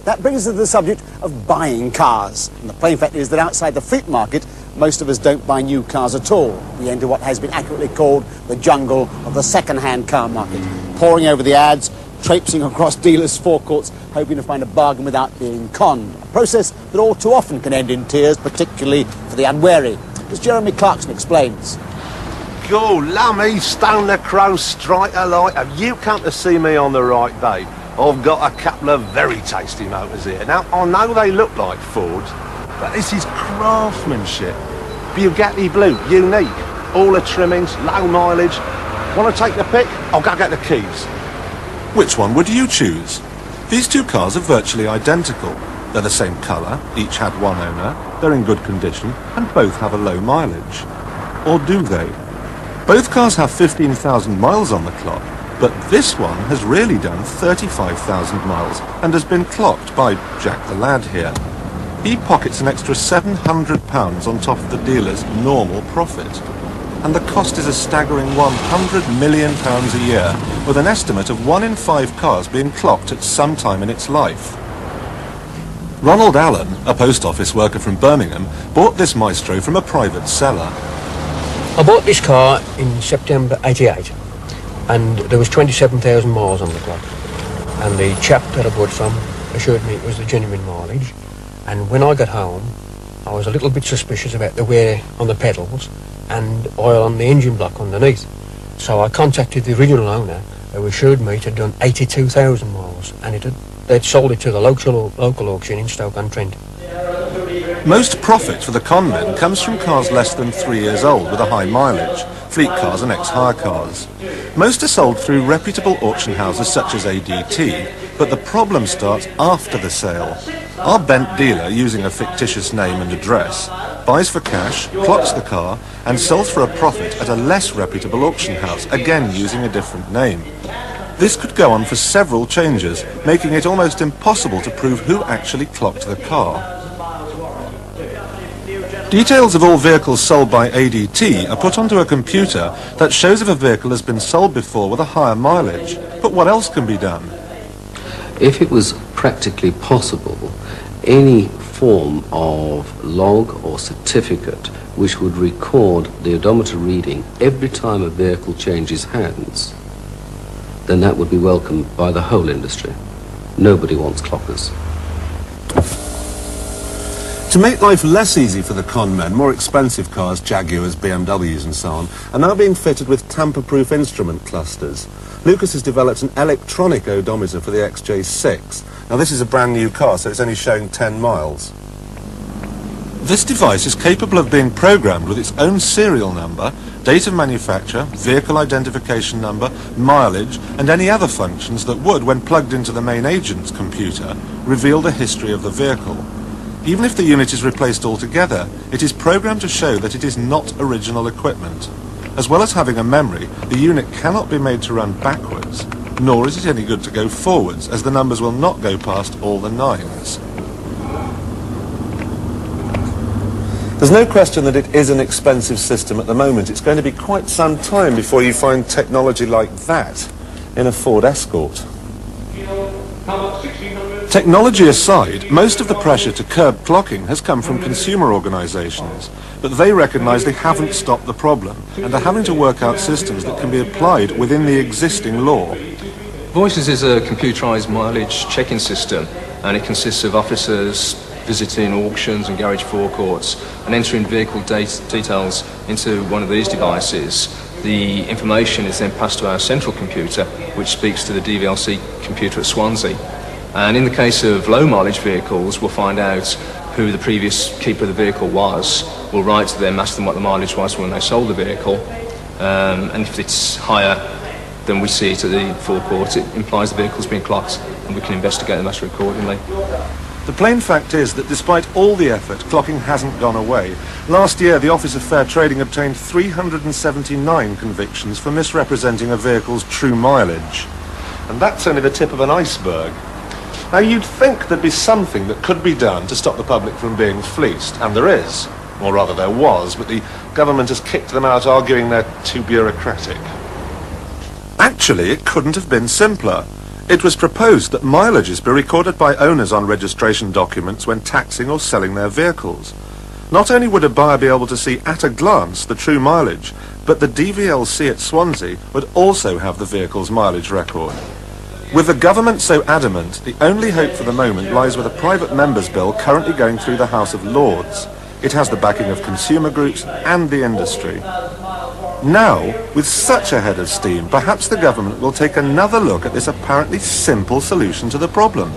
That brings us to the subject of buying cars. And the plain fact is that outside the fleet market, most of us don't buy new cars at all. We enter what has been accurately called the jungle of the second-hand car market, poring over the ads, traipsing across dealers' forecourts, hoping to find a bargain without being conned. A process that all too often can end in tears, particularly for the unwary. As Jeremy Clarkson explains. Go, lummy, stone the crow, strike a light. Have you come to see me on the right day? I've got a couple of very tasty motors here. Now, I know they look like Fords, but this is craftsmanship. Bugatti Blue, unique. All the trimmings, low mileage. Want to take the pick? I'll go get the keys. Which one would you choose? These two cars are virtually identical. They're the same colour, each had one owner, they're in good condition, and both have a low mileage. Or do they? Both cars have 15,000 miles on the clock, but this one has really done 35,000 miles and has been clocked by Jack the Lad here. He pockets an extra £700 on top of the dealer's normal profit. And the cost is a staggering £100 million a year, with an estimate of 1 in 5 cars being clocked at some time in its life. Ronald Allen, a post office worker from Birmingham, bought this Maestro from a private seller. I bought this car in September '88, and there was 27,000 miles on the clock. And the chap that I bought from assured me it was the genuine mileage. And when I got home, I was a little bit suspicious about the wear on the pedals and oil on the engine block underneath. So I contacted the original owner, who assured me it had done 82,000 miles, and they'd sold it to the local auction in Stoke-on-Trent. Most profit for the con men comes from cars less than 3 years old with a high mileage, fleet cars and ex-hire cars. Most are sold through reputable auction houses such as ADT, but the problem starts after the sale. Our bent dealer, using a fictitious name and address, buys for cash, clocks the car, and sells for a profit at a less reputable auction house, again using a different name. This could go on for several changes, making it almost impossible to prove who actually clocked the car. Details of all vehicles sold by ADT are put onto a computer that shows if a vehicle has been sold before with a higher mileage. But what else can be done? If it was practically possible, any form of log or certificate which would record the odometer reading every time a vehicle changes hands, then that would be welcomed by the whole industry. Nobody wants clockers. To make life less easy for the con men, more expensive cars, Jaguars, BMWs and so on, are now being fitted with tamper-proof instrument clusters. Lucas has developed an electronic odometer for the XJ6. Now this is a brand new car, so it's only showing 10 miles. This device is capable of being programmed with its own serial number, date of manufacture, vehicle identification number, mileage, and any other functions that would, when plugged into the main agent's computer, reveal the history of the vehicle. Even if the unit is replaced altogether, it is programmed to show that it is not original equipment. As well as having a memory, the unit cannot be made to run backwards, nor is it any good to go forwards, as the numbers will not go past all the 9s. There's no question that it is an expensive system at the moment. It's going to be quite some time before you find technology like that in a Ford Escort. Technology aside, most of the pressure to curb clocking has come from consumer organisations, but they recognise they haven't stopped the problem and are having to work out systems that can be applied within the existing law. Voices is a computerised mileage checking system, and it consists of officers visiting auctions and garage forecourts and entering vehicle details into one of these devices. The information is then passed to our central computer, which speaks to the DVLC computer at Swansea. And in the case of low mileage vehicles, we'll find out who the previous keeper of the vehicle was. We'll write to them, ask them what the mileage was when they sold the vehicle. And if it's higher than we see it at the forecourt, it implies the vehicle's been clocked, and we can investigate the matter accordingly. The plain fact is that despite all the effort, clocking hasn't gone away. Last year, the Office of Fair Trading obtained 379 convictions for misrepresenting a vehicle's true mileage. And that's only the tip of an iceberg. Now, you'd think there'd be something that could be done to stop the public from being fleeced, and there is. Or rather, there was, but the government has kicked them out, arguing they're too bureaucratic. Actually, it couldn't have been simpler. It was proposed that mileages be recorded by owners on registration documents when taxing or selling their vehicles. Not only would a buyer be able to see at a glance the true mileage, but the DVLC at Swansea would also have the vehicle's mileage record. With the government so adamant, the only hope for the moment lies with a private member's bill currently going through the House of Lords. It has the backing of consumer groups and the industry. Now, with such a head of steam, perhaps the government will take another look at this apparently simple solution to the problem.